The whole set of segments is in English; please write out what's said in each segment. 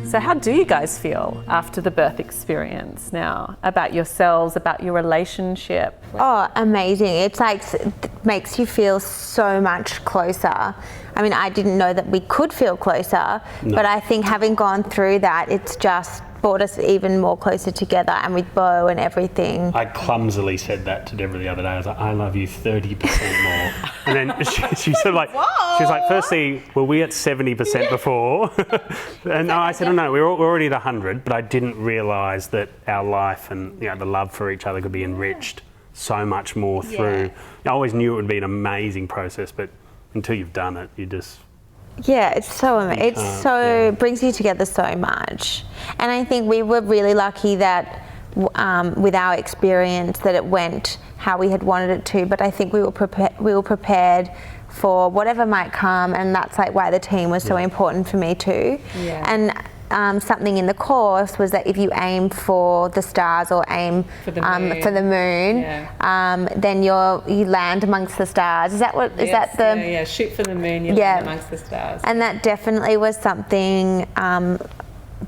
So how do you guys feel after the birth experience now, about yourselves, about your relationship? Oh, amazing. It's like, makes you feel so much closer. I mean, I didn't know that we could feel closer, but I think having gone through that, it's just brought us even more closer together, and with Beau and everything. I clumsily said that to Deborah the other day. I was like, I love you 30% more. And then she sort of like, she was like, firstly, were we at 70% before? And I said, oh no, we're already at 100, but I didn't realise that our life and the love for each other could be enriched so much more through. I always knew it would be an amazing process, but until you've done it, you just... Yeah, it's so brings you together so much. And I think we were really lucky that with our experience that it went how we had wanted it to, but I think we were prepared for whatever might come, and that's like why the team was so important for me too. And something in the course was that if you aim for the stars or aim for the moon, then you land amongst the stars. Is that what? Is that the? Shoot for the moon. You land amongst the stars. And that definitely was something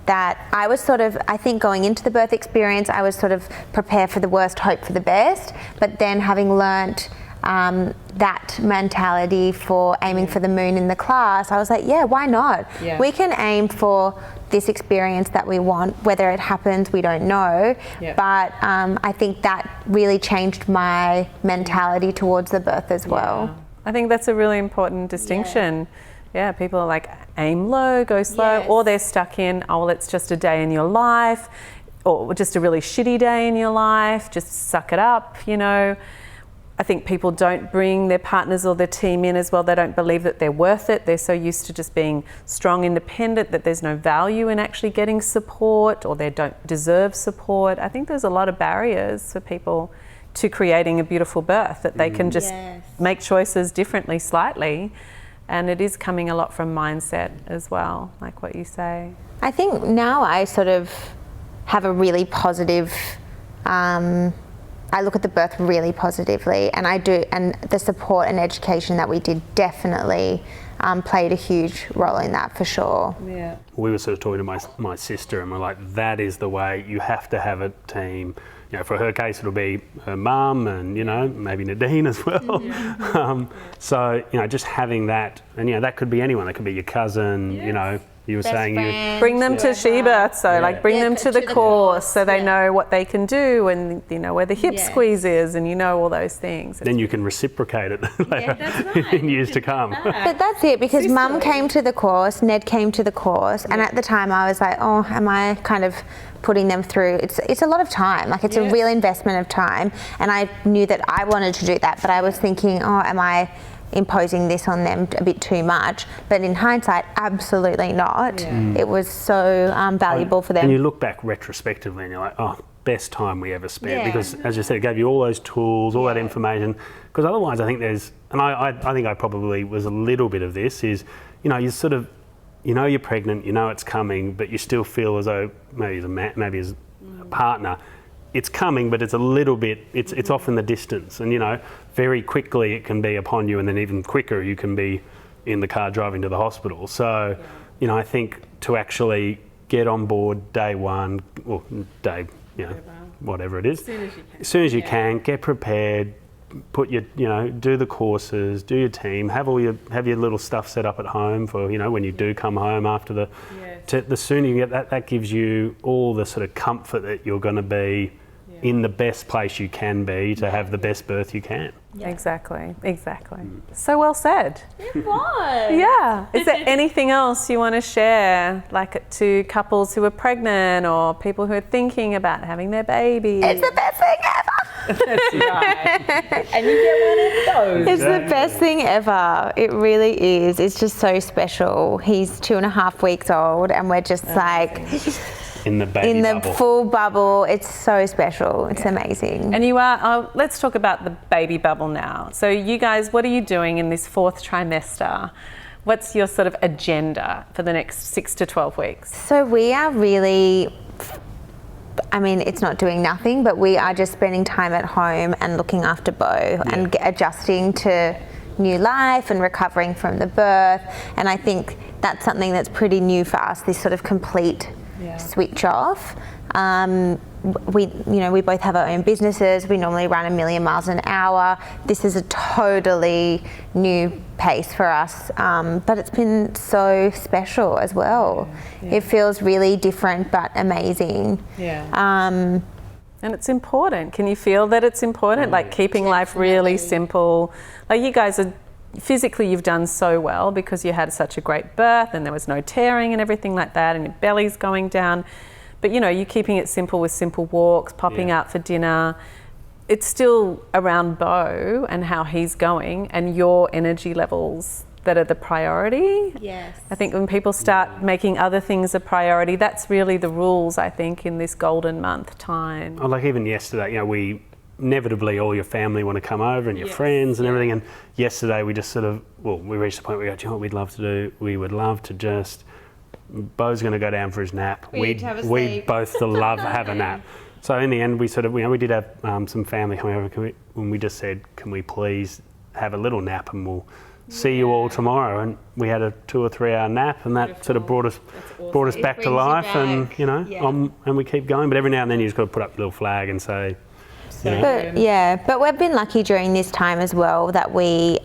that I was sort of, I think going into the birth experience, I was sort of prepared for the worst, hope for the best. But then having learnt that mentality for aiming for the moon in the class, I was like, yeah, why not? We can aim for this experience that we want. Whether it happens, we don't know. But I think that really changed my mentality towards the birth as well. I think that's a really important distinction. People are like, aim low, go slow, or they're stuck in, oh, well, it's just a day in your life, or just a really shitty day in your life, just suck it up, I think people don't bring their partners or their team in as well. They don't believe that they're worth it. They're so used to just being strong, independent, that there's no value in actually getting support, or they don't deserve support. I think there's a lot of barriers for people to creating a beautiful birth, that they can just make choices differently slightly. And it is coming a lot from mindset as well, like what you say. I think now I sort of have a really positive, I look at the birth really positively, and I do, and the support and education that we did definitely played a huge role in that for sure. We were sort of talking to my sister, and we're like, that is the way. You have to have a team. For her case, it'll be her mum and, maybe Nadine as well. So, just having that, and, that could be anyone. That could be your cousin, you were saying you... Bring them to she-birth, so like bring them to the course so they know what they can do, and, where the hip squeeze is, and all those things. Then you can reciprocate it later in years to come. But that's it, because Mum came to the course, Ned came to the course, and at the time I was like, oh, am I kind of putting them through? It's a lot of time, like it's a real investment of time, and I knew that I wanted to do that, but I was thinking, oh, am I imposing this on them a bit too much? But in hindsight, absolutely not. It was so valuable for them. And you look back retrospectively and you're like, oh, best time we ever spent, because as you said, it gave you all those tools, all that information, because otherwise I think there's, and I think I probably was a little bit of this, is, you sort of, you're pregnant, it's coming, but you still feel as though maybe as a partner, it's coming, but it's a little bit, it's off in the distance, and very quickly it can be upon you, and then even quicker you can be in the car driving to the hospital. So, I think to actually get on board day one, or day, whatever it is, as soon as you can, get prepared, put your, do the courses, do your team, have your little stuff set up at home for, when you do come home after the sooner you get that gives you all the sort of comfort that you're going to be in the best place you can be to have the best birth you can. Exactly. So well said. It was. Yeah. Is there anything else you want to share, like to couples who are pregnant or people who are thinking about having their baby? It's the best thing ever. That's right. And you get one of those. It's the best thing ever. It really is. It's just so special. He's 2.5 weeks old, and we're just like... In the baby bubble. Full bubble. It's so special. It's amazing. And you are, let's talk about the baby bubble now. So you guys, what are you doing in this 4th trimester? What's your sort of agenda for the next 6 to 12 weeks? So we are really, it's not doing nothing, but we are just spending time at home and looking after Beau and adjusting to new life and recovering from the birth. And I think that's something that's pretty new for us, this sort of complete switch off. We both have our own businesses. We normally run 1 million miles an hour. This is a totally new pace for us, but it's been so special as well. It feels really different but amazing. And it's important. Can you feel that it's important? Like keeping life really simple. Like you guys are physically, you've done so well because you had such a great birth and there was no tearing and everything like that, and your belly's going down. But you're keeping it simple with simple walks, popping out for dinner. It's still around Beau and how he's going and your energy levels that are the priority. Yes. I think when people start making other things a priority, that's really the rules, I think, in this golden month time. Oh, like even yesterday, we inevitably all your family want to come over and your friends and everything. And yesterday we just we reached the point where we go, do you know what we'd love to do? We would love to just, Beau's going to go down for his nap. We both love have a nap. So in the end, we we did have some family coming over, and we just said, can we please have a little nap and we'll see you all tomorrow. And we had a 2 or 3 hour nap, and that sort of brought us back to life, and and we keep going. But every now and then you just got to put up a little flag and say. But we've been lucky during this time as well that we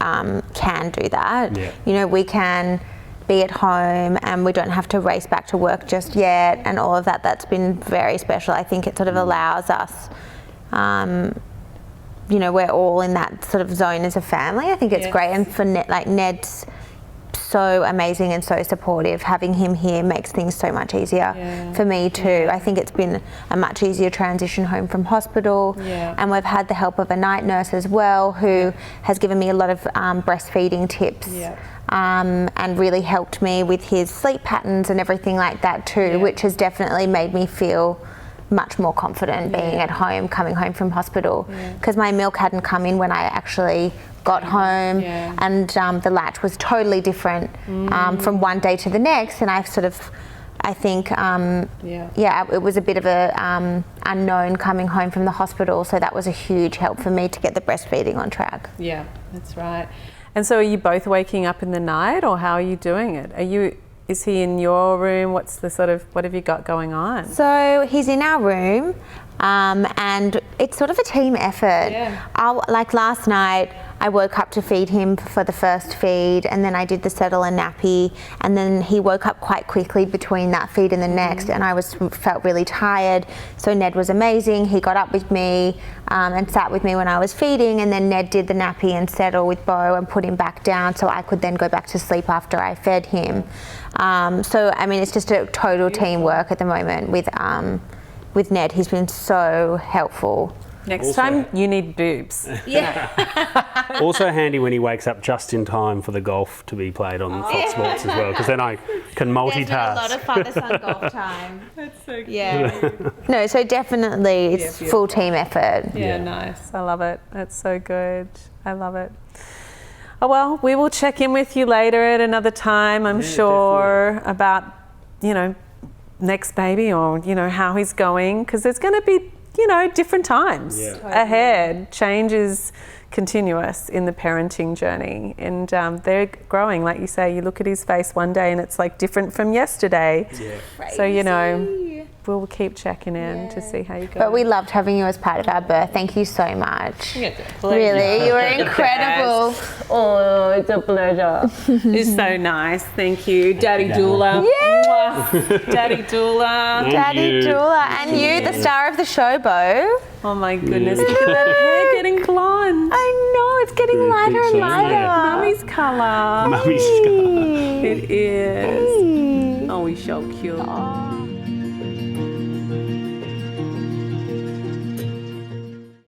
can do that. We can be at home and we don't have to race back to work just yet, and all of that. That's been very special. I think it sort of allows us, we're all in that sort of zone as a family. I think it's great, and for Ned's so amazing and so supportive. Having him here makes things so much easier for me too. I think it's been a much easier transition home from hospital, and we've had the help of a night nurse as well, who has given me a lot of breastfeeding tips. And really helped me with his sleep patterns and everything like that too, which has definitely made me feel much more confident being at home, coming home from hospital, because my milk hadn't come in when I actually got home, and the latch was totally different from one day to the next, and I think it was a bit of a unknown coming home from the hospital, so that was a huge help for me to get the breastfeeding on track. Yeah, that's right. And so are you both waking up in the night, or how are you doing it? Is he in your room? What have you got going on? So he's in our room, and it's sort of a team effort. Like last night, I woke up to feed him for the first feed, and then I did the settle and nappy, and then he woke up quite quickly between that feed and the next, and I felt really tired. So Ned was amazing. He got up with me and sat with me when I was feeding, and then Ned did the nappy and settle with Beau and put him back down so I could then go back to sleep after I fed him. It's just a total teamwork at the moment with Ned. He's been so helpful. Next time you need boobs. Also handy when he wakes up just in time for the golf to be played on Fox Sports as well, because then I can multitask. There's a lot of father-son golf time. That's so cute. No, so definitely it's full team effort. Yeah, nice. I love it. That's so good. I love it. Oh, well, we will check in with you later at another time, I'm sure, about, next baby, or, how he's going, because there's going to be, different times ahead. Change is continuous in the parenting journey, and they're growing. Like you say, you look at his face one day and it's like different from yesterday. So, we'll keep checking in to see how you go. But we loved having you as part of our birth. Thank you so much. Really, you were incredible. Oh, it's a pleasure. It's so nice. Thank you, Daddy Doula. Daddy Doula. Daddy Doula. And you, the star of the show, Beau. Oh my goodness, look at that hair getting blonde. I know, it's getting lighter and lighter. Mummy's colour. Mummy's colour. It is. Oh, he's so cute.